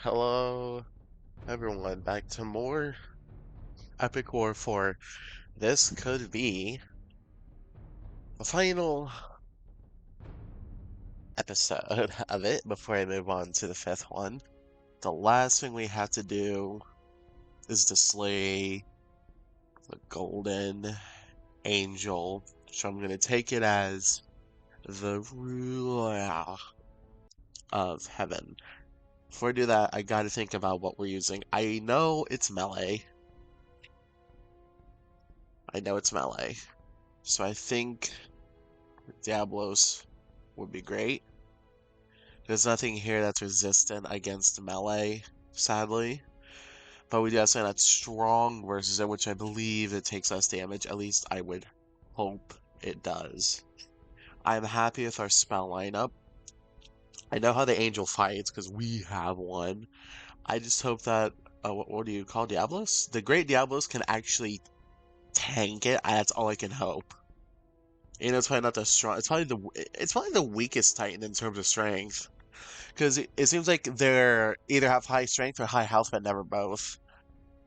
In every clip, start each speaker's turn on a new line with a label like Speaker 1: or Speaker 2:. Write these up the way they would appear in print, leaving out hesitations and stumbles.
Speaker 1: Hello, everyone. Back to more Epic War 4. This could be the final episode of it before I move on to the fifth one. The last thing we have to do is to slay the Golden Angel. So I'm going to take it as the ruler of heaven. Before I do that, I gotta think about what we're using. I know it's melee. So I think Diablos would be great. There's nothing here that's resistant against melee, sadly. But we do have something that's strong versus it, which I believe it takes less damage. At least I would hope it does. I'm happy with our spell lineup. I know how the angel fights because we have one. I just hope that, what do you call Diablos? The Great Diablos can actually tank it. That's all I can hope. It's probably not the strong. It's probably the weakest Titan in terms of strength. Because it seems like they're either have high strength or high health, but never both.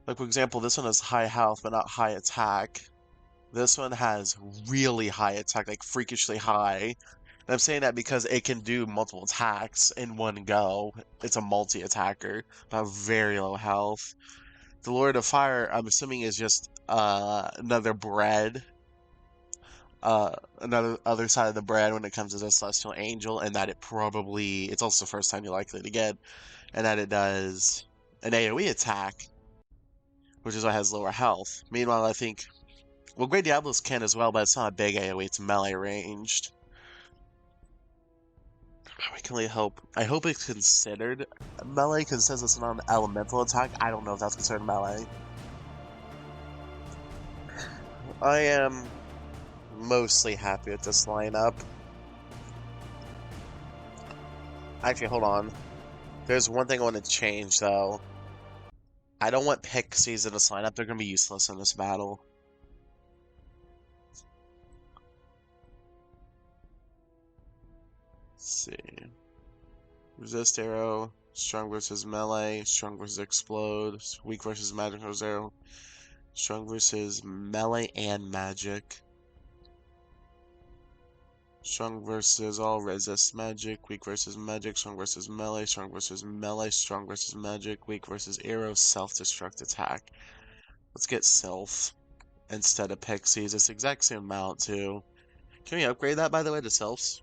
Speaker 1: Like, for example, this one has high health, but not high attack. This one has really high attack, like freakishly high. And I'm saying that because it can do multiple attacks in one go. It's a multi-attacker, but very low health. The Lord of Fire, I'm assuming, is just another bread. Another other side of the bread when it comes to the Celestial Angel, and that it's also the first time you're likely to get, and that it does an AoE attack, which is why it has lower health. Meanwhile, I think, well, Great Diablos can as well, but it's not a big AoE, it's melee ranged. We can only hope. I hope it's considered melee, because it says it's not an elemental attack. I don't know if that's considered melee. I am mostly happy with this lineup. Actually, hold on. There's one thing I want to change, though. I don't want Pixies in this lineup. They're going to be useless in this battle. Let's see. Resist arrow. Strong versus melee. Strong versus explode. Weak versus magic arrow. Strong versus melee and magic. Strong versus all resist magic, weak versus magic, strong versus melee, strong versus melee, strong versus magic, weak versus arrow, self-destruct attack. Let's get self instead of pixies. It's the exact same amount too. Can we upgrade that, by the way, to selfs?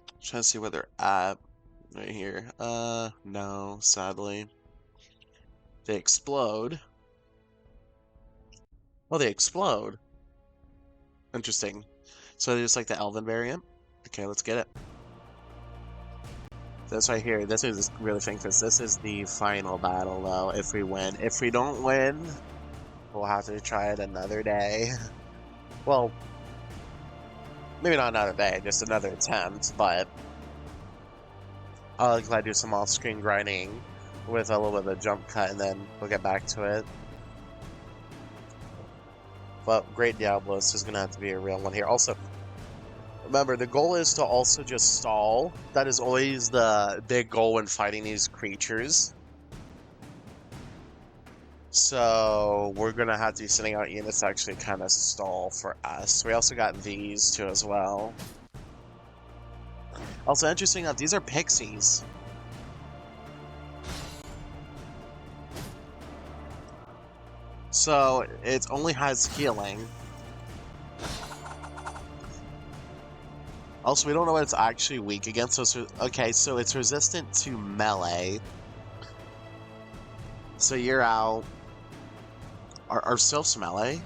Speaker 1: I'm trying to see where they're at. Right here. No, sadly. They explode. Oh, they explode. Interesting. So they're just like the Elven variant? Okay, let's get it. This right here, this is really think this is the final battle though, if we win. If we don't win, we'll have to try it another day. Well, maybe not another day, just another attempt, but I'll likely do some off-screen grinding with a little bit of a jump cut and then we'll get back to it. But Great Diablos is going to have to be a real one here. Also, remember, the goal is to also just stall. That is always the big goal when fighting these creatures. So we're going to have to be sending out units to actually kind of stall for us. We also got these too as well. Also interesting enough, these are pixies. So it only has healing. Also, we don't know what it's actually weak against. So okay, so it's resistant to melee. So you're out. Are sylphs melee?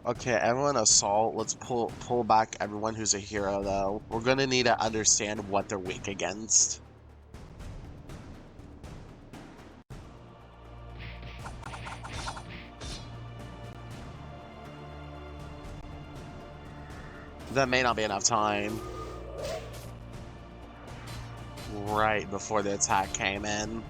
Speaker 1: Okay, everyone assault. Let's pull back everyone who's a hero though. We're gonna need to understand what they're weak against. That may not be enough time. Right before the attack came in.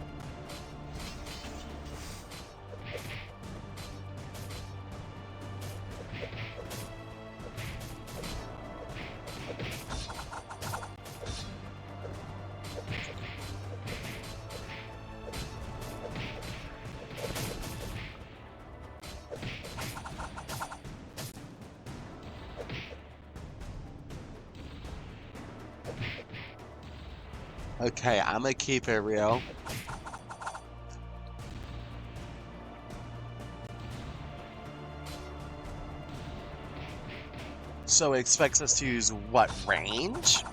Speaker 1: Okay, I'm gonna keep it real. So it expects us to use what range?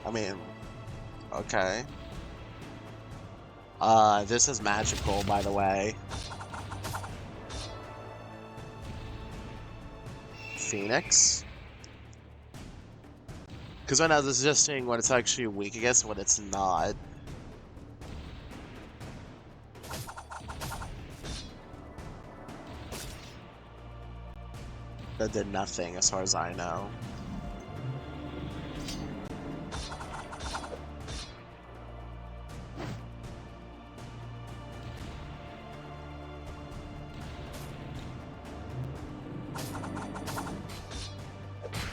Speaker 1: I mean, okay. This is magical, by the way. Phoenix? Because right now this is just saying what it's actually weak against and what it's not. That did nothing as far as I know.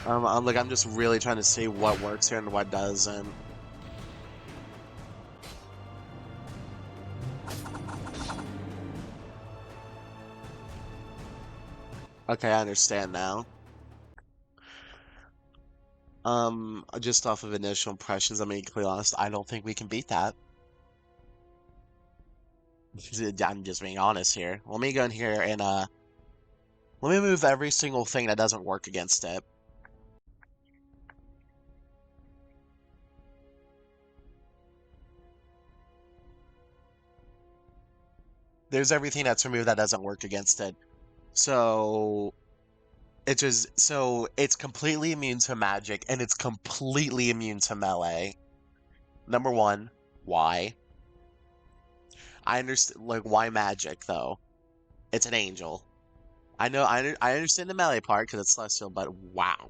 Speaker 1: I'm just really trying to see what works here and what doesn't. Okay, I understand now. Just off of initial impressions, I'm being completely honest, I don't think we can beat that. I'm just being honest here. Let me go in here and, let me move every single thing that doesn't work against it. There's everything that's removed that doesn't work against it. So it's completely immune to magic and it's completely immune to melee. Number one, why? I understand, like, why magic though? It's an angel. I know, I understand the melee part because it's celestial, but wow.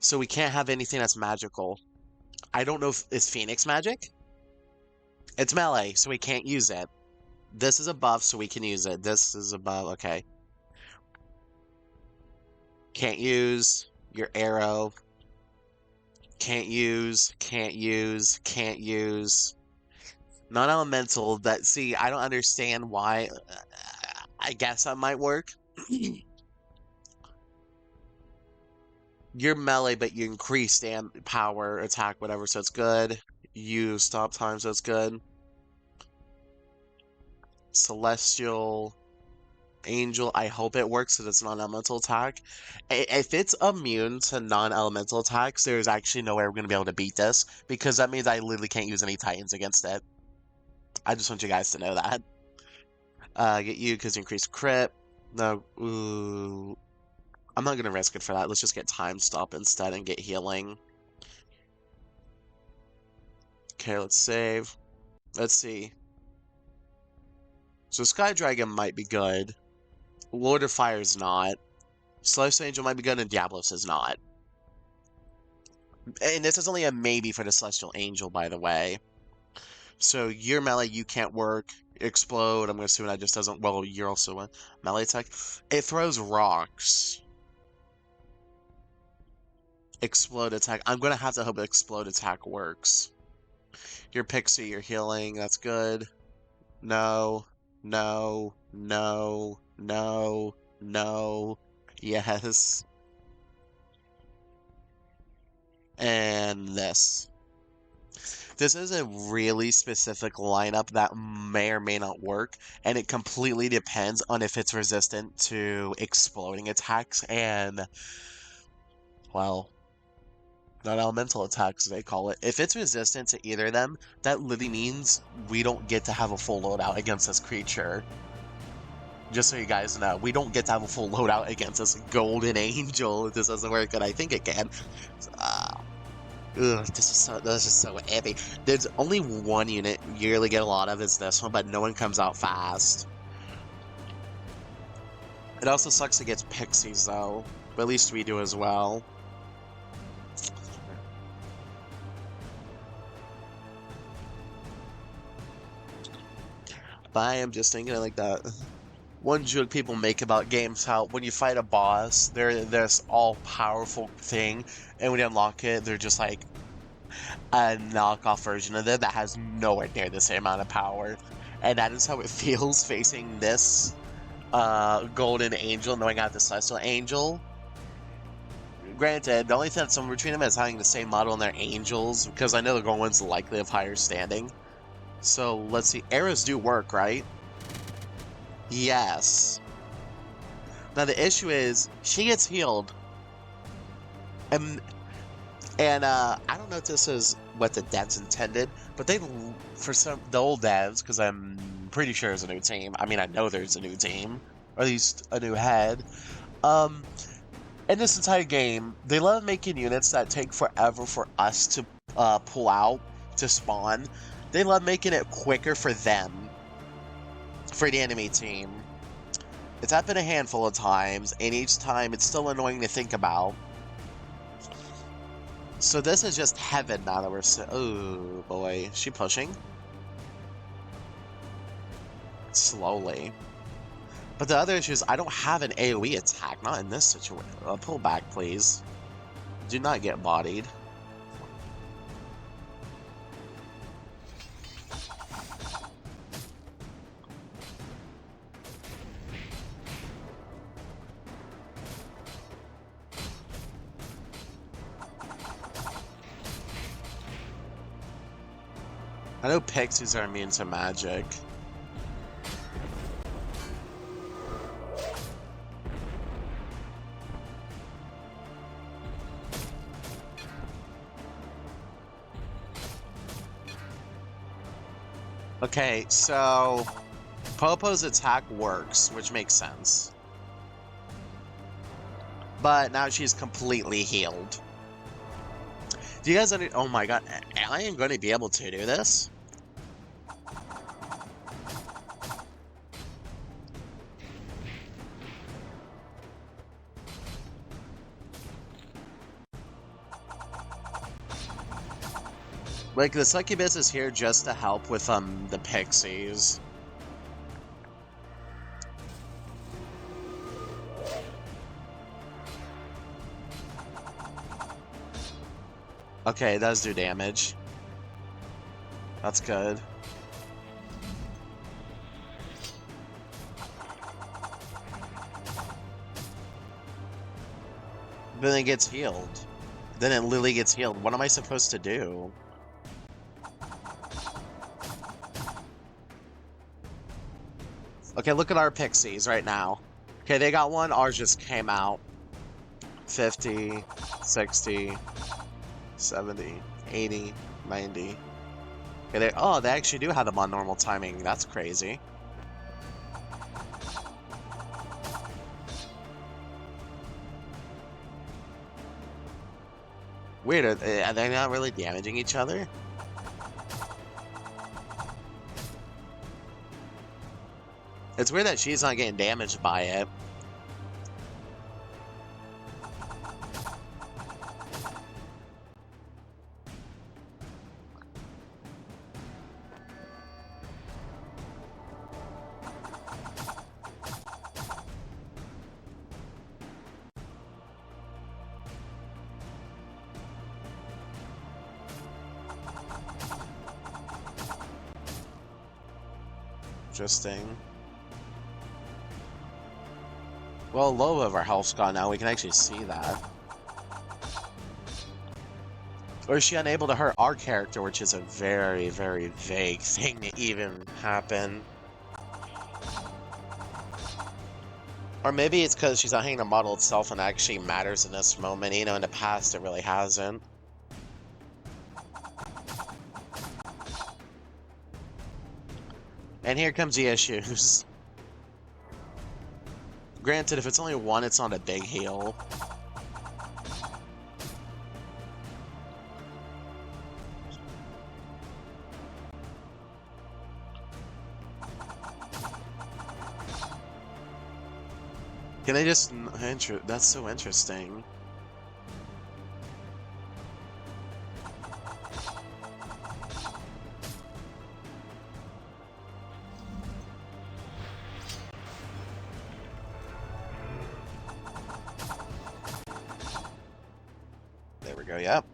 Speaker 1: So we can't have anything that's magical. I don't know if is Phoenix magic? It's melee, so we can't use it. This is a buff, so we can use it. This is a buff, okay. Can't use your arrow. Can't use, can't use, can't use. Non-elemental, that, see, I don't understand why. I guess that might work. You're melee, but you increase power, attack, whatever, so it's good. You stop time, so it's good. Celestial. Angel, I hope it works because it's non-elemental attack. If it's immune to non-elemental attacks, there's actually no way we're going to be able to beat this, because that means I literally can't use any Titans against it. I just want you guys to know that. Get you because you increase crit. No, ooh. I'm not going to risk it for that. Let's just get time stop instead and get healing. Okay, let's save. Let's see. So Sky Dragon might be good. Lord of Fire is not. Celestial Angel might be good and Diablos is not. And this is only a maybe for the Celestial Angel, by the way. So your melee, you can't work. Explode, I'm going to assume that just doesn't... Well, you're also a melee attack. It throws rocks. Explode attack. I'm going to have to hope explode attack works. Your Pixie, you're healing. That's good. No. No. No. No. No. Yes. And this. This is a really specific lineup that may or may not work, and it completely depends on if it's resistant to exploding attacks and, well, non-elemental attacks, they call it. If it's resistant to either of them, that literally means we don't get to have a full loadout against this creature. Just so you guys know, we don't get to have a full loadout against this golden angel if this doesn't work, and I think it can. Ugh, this is so heavy. There's only one unit you really get a lot of is this one, but no one comes out fast. It also sucks against pixies though, but at least we do as well. But I am just thinking like that one joke people make about games, how when you fight a boss, they're this all-powerful thing, and when you unlock it, they're just like a knockoff version of it that has nowhere near the same amount of power. And that is how it feels facing this Golden Angel, knowing I have the Celestial Angel. Granted, the only thing that's somewhere between them is having the same model in their angels, because I know the Golden One's likely of higher standing. So, let's see. Arrows do work, right? Yes. Now, the issue is, she gets healed. And I don't know if this is what the devs intended, but for the old devs, because I'm pretty sure there's a new team. I mean, I know there's a new team, or at least a new head. In this entire game, they love making units that take forever for us to pull out, to spawn. They love making it quicker for them, for the enemy team. It's happened a handful of times, and each time it's still annoying to think about. So this is just heaven now that we're oh boy, is she pushing? Slowly. But the other issue is I don't have an AoE attack, not in this situation. Pull back, please. Do not get bodied. I know pixies are immune to magic. Okay, so Popo's attack works, which makes sense. But now she's completely healed. Do you guys oh my god, I am going to be able to do this? Like, the succubus is here just to help with, the pixies. Okay, it does do damage. That's good. Then it gets healed. Then it literally gets healed. What am I supposed to do? Okay, look at our pixies right now. Okay, they got one. Ours just came out. 50, 60, 70, 80, 90. Okay, they actually do have them on normal timing. That's crazy. Weird, are they not really damaging each other? It's weird that she's not getting damaged by it. Interesting. Well, low of our health's gone now. We can actually see that. Or is she unable to hurt our character, which is a very, very vague thing to even happen. Or maybe it's because she's not hitting the model itself and it actually matters in this moment. You know, in the past, it really hasn't. And here comes the issues. Granted, if it's only one, it's not a big heal. Can I just... That's so interesting. There we go, yep.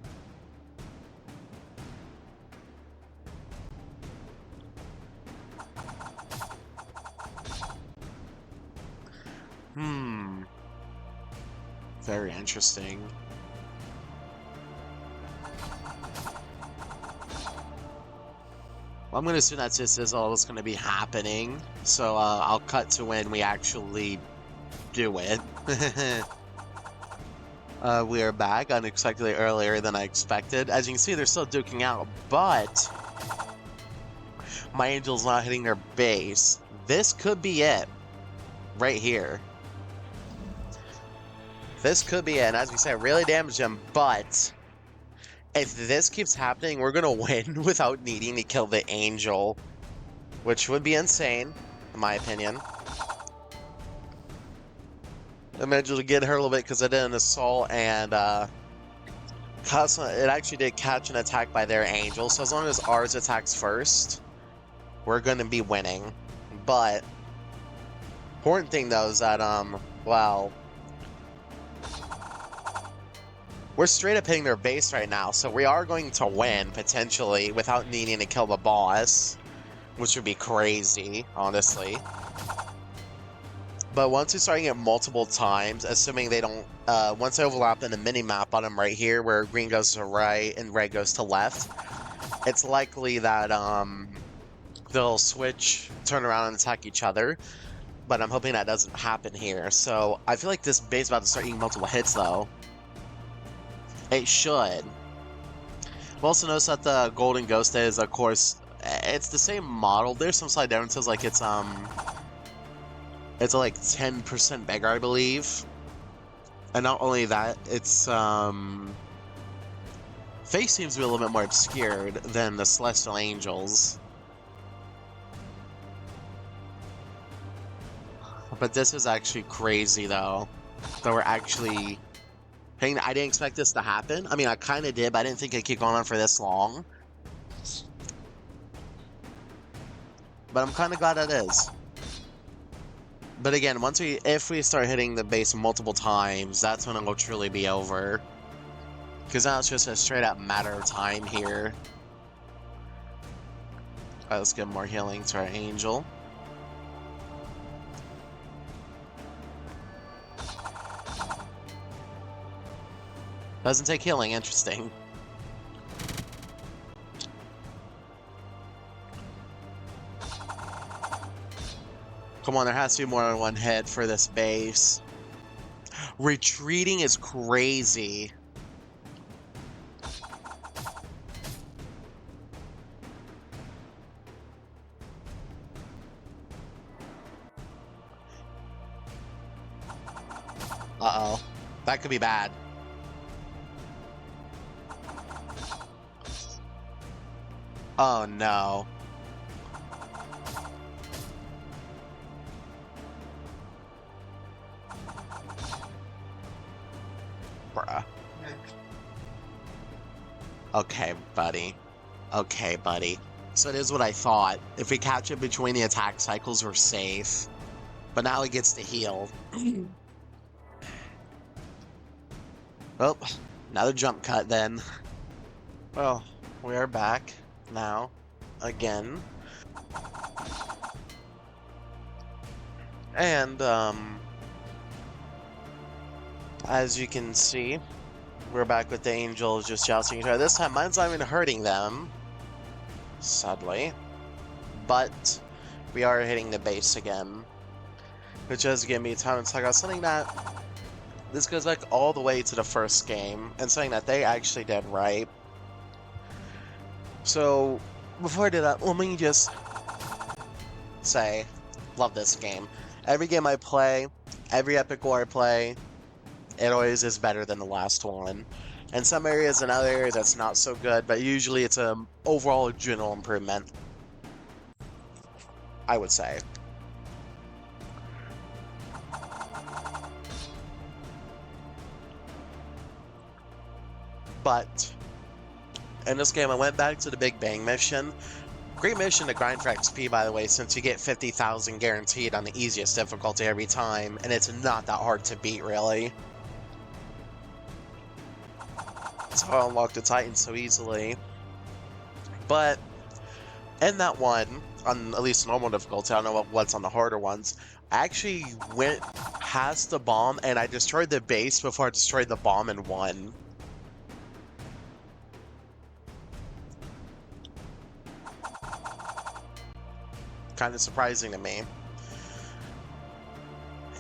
Speaker 1: Very interesting. Well, I'm gonna assume that this is all that's gonna be happening, so I'll cut to when we actually do it. We are back unexpectedly earlier than I expected. As you can see, they're still duking out, but my Angel's not hitting their base. This could be it. Right here. This could be it, and as we said, really damage him, but if this keeps happening, we're gonna win without needing to kill the Angel, which would be insane, in my opinion. I managed to get her a little bit because I did an assault, and it actually did catch an attack by their Angel, so as long as ours attacks first, we're gonna be winning. But important thing though is that well, we're straight up hitting their base right now, so we are going to win potentially without needing to kill the boss, which would be crazy, honestly. But once we start getting it multiple times, assuming they don't, once they overlap in the mini-map on them right here, where green goes to right and red goes to left, it's likely that, they'll switch, turn around, and attack each other. But I'm hoping that doesn't happen here. So, I feel like this base is about to start eating multiple hits, though. It should. We'll also notice that the Golden Ghost is, of course, it's the same model. There's some slight differences, like it's like 10% bigger, I believe. And not only that, its face seems to be a little bit more obscured than the Celestial Angels. But this is actually crazy, though, that we're actually hitting. I didn't expect this to happen. I mean, I kind of did, but I didn't think it'd keep going on for this long. But I'm kind of glad it is. But again, if we start hitting the base multiple times, that's when it will truly be over. Because now it's just a straight up matter of time here. Alright, let's get more healing to our Angel. Doesn't take healing, interesting. Come on, there has to be more than one hit for this base. Retreating is crazy. Uh-oh. That could be bad. Oh no. Bruh. Okay, buddy. Okay, buddy. So it is what I thought. If we catch it between the attack cycles, we're safe. But now he gets to heal. Oh, another jump cut then. Well, we are back now. Again. And, as you can see, we're back with the Angels just jousting each other. This time, mine's not even hurting them, sadly. But we are hitting the base again, which does give me time to talk about something that this goes back all the way to the first game, and something that they actually did right. So, before I do that, let me just say, love this game. Every game I play, every Epic War I play, it always is better than the last one. In some areas and other areas it's not so good, but usually it's an overall general improvement, I would say. But in this game I went back to the Big Bang mission. Great mission to grind for XP, by the way, since you get 50,000 guaranteed on the easiest difficulty every time, and it's not that hard to beat, really. That's how I unlocked the Titan so easily. But in that one, on at least normal difficulty, I don't know what's on the harder ones, I actually went past the bomb and I destroyed the base before I destroyed the bomb and won. Kind of surprising to me.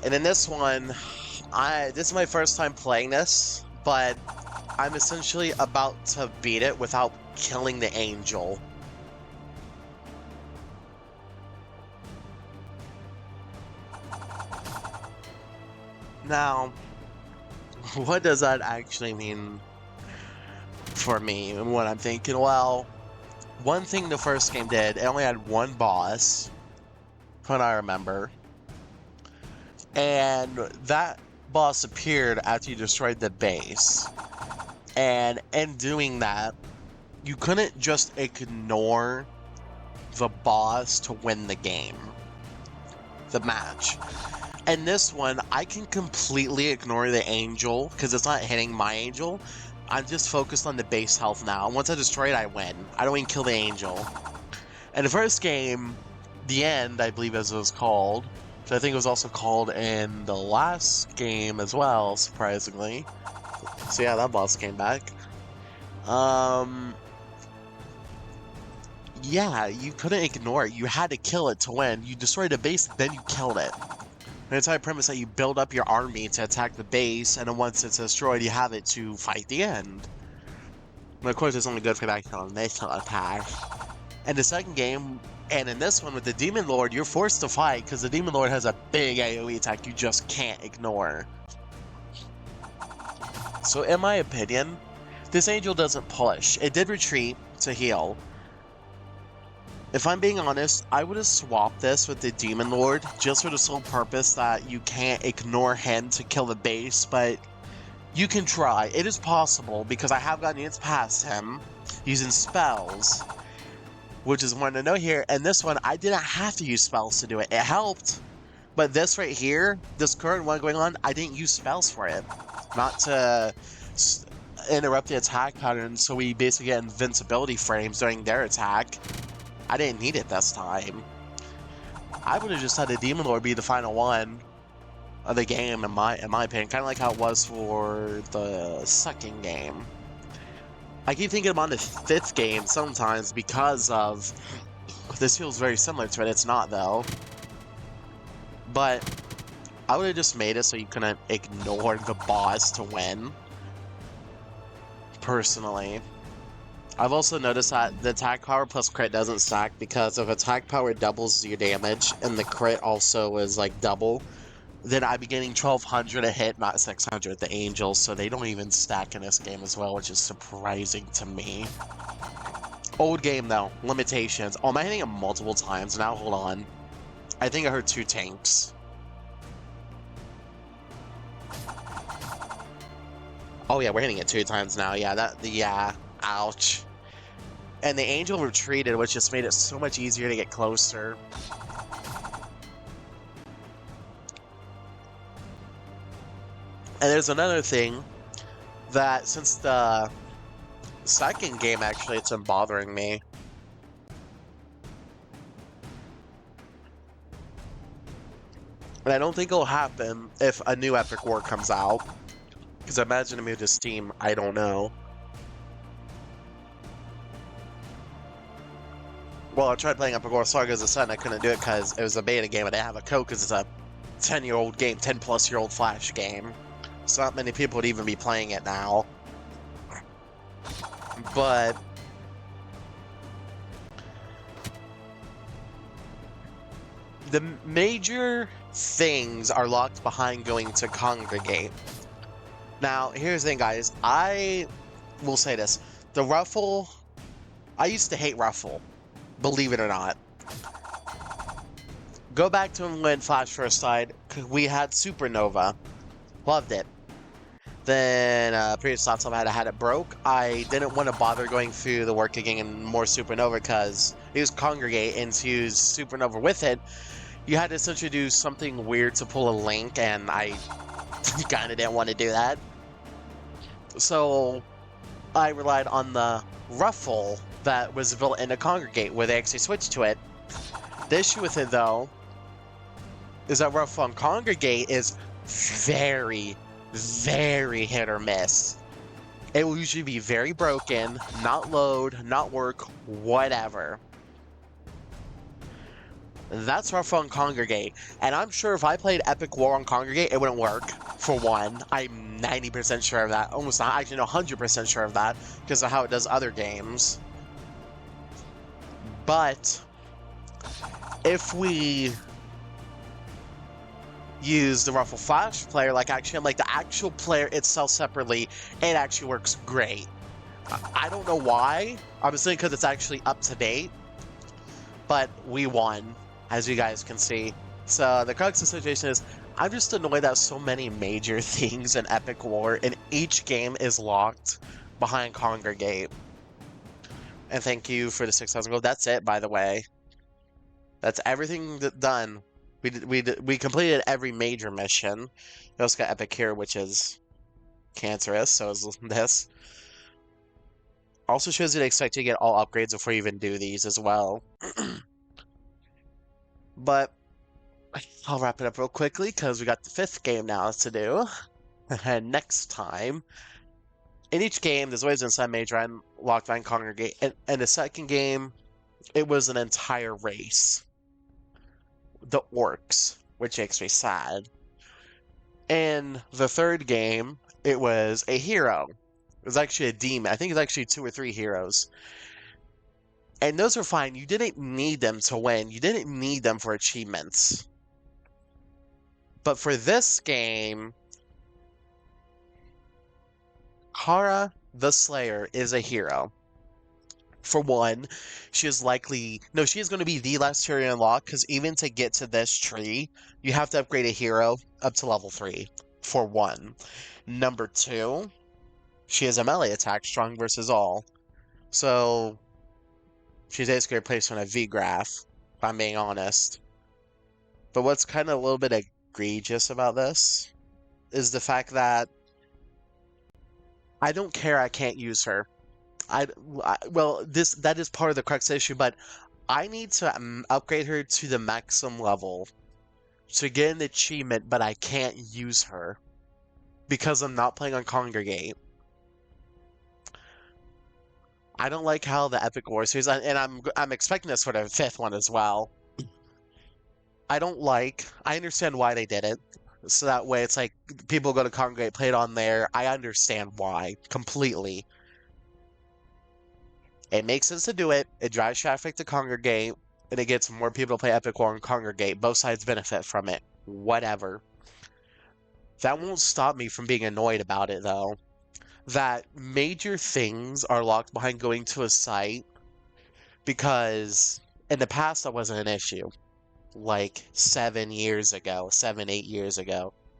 Speaker 1: And in this one, this is my first time playing this, but I'm essentially about to beat it without killing the angel. Now, what does that actually mean for me and what I'm thinking? Well, one thing the first game did, it only had one boss, from what I remember. And that boss appeared after you destroyed the base. And in doing that, you couldn't just ignore the boss to win the game, the match. And this one, I can completely ignore the angel because it's not hitting my angel. I'm just focused on the base health now. Once I destroy it, I win. I don't even kill the angel. And the first game, The End, I believe as it was called, which I think it was also called in the last game as well, surprisingly. So yeah, that boss came back. Yeah, you couldn't ignore it. You had to kill it to win. You destroyed the base, then you killed it. The entire premise that you build up your army to attack the base, and then once it's destroyed, you have it to fight the end. And of course, it's only good for that initial attack. And the second game, and in this one with the Demon Lord, you're forced to fight because the Demon Lord has a big AoE attack you just can't ignore. So in my opinion, this angel doesn't push. It did retreat to heal. If I'm being honest, I would have swapped this with the Demon Lord just for the sole purpose that you can't ignore him to kill the base, but you can try. It is possible because I have gotten units past him using spells, which is one to know here. And this one, I didn't have to use spells to do it. It helped, but this right here, this current one going on, I didn't use spells for it. Not to interrupt the attack pattern, so we basically get invincibility frames during their attack. I didn't need it this time. I would have just had the Demon Lord be the final one of the game, in my opinion. Kind of like how it was for the second game. I keep thinking about the fifth game sometimes because of... This feels very similar to it. It's not, though. But I would have just made it so you couldn't ignore the boss to win. Personally. I've also noticed that the attack power plus crit doesn't stack because if attack power doubles your damage and the crit also is like double, then I'd be getting 1200 a hit, not 600 at the angels, so they don't even stack in this game as well, which is surprising to me. Old game though, limitations. Oh, am I hitting it multiple times now? Hold on. I think I heard 2 tanks. Oh yeah, we're hitting it 2 times now. Yeah, ouch. And the angel retreated, which just made it so much easier to get closer. And there's another thing that since the second game, actually, it's been bothering me. And I don't think it'll happen if a new Epic War comes out. Because I imagine it moved to Steam, I don't know. Well, I tried playing Epic War Sagas of Sun, I couldn't do it because it was a beta game. I didn't have a code because it's a 10-year-old game, 10-plus-year-old Flash game. So not many people would even be playing it now. But... the major things are locked behind going to Congregate. Now, here's the thing, guys. I will say this. The Ruffle... I used to hate Ruffle. Believe it or not. Go back to when Flash first died. We had Supernova. Loved it. Then, previous thoughts I had it broke. I didn't want to bother going through the work again and more Supernova because it was Congregate, and to use Supernova with it, you had to essentially do something weird to pull a link, and I kind of didn't want to do that. So, I relied on the Ruffle that was built into Congregate, where they actually switched to it. The issue with it, though, is that Ruffle on Congregate is very, very hit or miss. It will usually be very broken, not load, not work, whatever. That's rough on Congregate. And I'm sure if I played Epic War on Congregate, it wouldn't work, for one. I'm 90% sure of that. Almost not, actually, no, 100% sure of that, because of how it does other games. But if we use the Ruffle Flash player, like the actual player itself separately, it actually works great. I don't know why. I'm assuming because it's actually up to date. But we won, as you guys can see. So the crux of the situation is, I'm just annoyed that so many major things in Epic War in each game is locked behind Congregate. And thank you for the 6,000 gold. That's it, by the way. That's everything done. We completed every major mission. We also got Epic here, which is cancerous, so is this. Also shows you they expect you to get all upgrades before you even do these as well. But I'll wrap it up real quickly because we got the 5th game now to do. And next time, in each game, there's always been some major unlocked by Congregate. And the second game, it was an entire race. The Orcs, which makes me sad. In the 3rd game, it was a hero. It was actually a demon. I think it's actually 2 or 3 heroes. And those are fine. You didn't need them to win. You didn't need them for achievements. But for this game, Kara the Slayer is a hero. For one, she is likely... No, she is going to be the last hero unlocked, because even to get to this tree, you have to upgrade a hero up to level 3. For one. Number 2, she has a melee attack, strong versus all. So, she's basically a replacement of V-Graph, if I'm being honest. But what's kind of a little bit egregious about this is the fact that I don't care I can't use her. Well, that is part of the crux issue, but I need to upgrade her to the maximum level to get an achievement, but I can't use her because I'm not playing on Congregate. I don't like how the Epic War series, and I'm expecting this for the 5th one as well. I understand why they did it. So that way it's like people go to Congregate, play it on there. I understand why completely. It makes sense to do it. It drives traffic to Congregate, and it gets more people to play Epic War and Congregate. Both sides benefit from it. Whatever. That won't stop me from being annoyed about it, though. That major things are locked behind going to a site because in the past that wasn't an issue. Like 7, 8 years ago,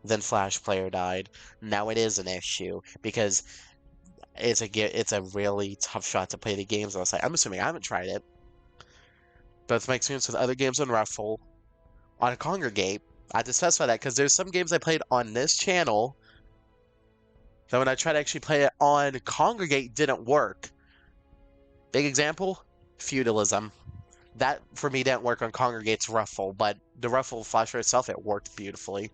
Speaker 1: then Flash Player died. Now it is an issue because it's a really tough shot to play the games on the site. I'm assuming I haven't tried it, but it's my experience with other games on Ruffle, on a Congregate. I have to specify that because there's some games I played on this channel that when I tried to actually play it on Congregate didn't work. Big example, Feudalism. That, for me, didn't work on Congregate's Ruffle, but the Ruffle Flasher itself, it worked beautifully.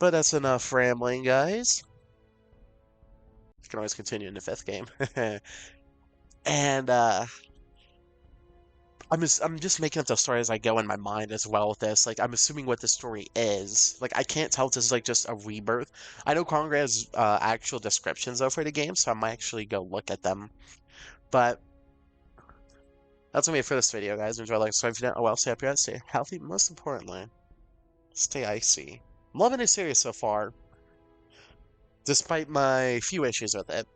Speaker 1: But that's enough rambling, guys. You can always continue in the 5th game. And, I'm just making up the story as I go in my mind as well with this. Like, I'm assuming what the story is. Like, I can't tell if this is, like, just a rebirth. I know Congregate has actual descriptions, though, for the game, so I might actually go look at them. But that's gonna be it for this video, guys. Enjoy, like, subscribe if you didn't. Oh well, stay up here, stay healthy, most importantly, stay icy. I'm loving this series so far, despite my few issues with it.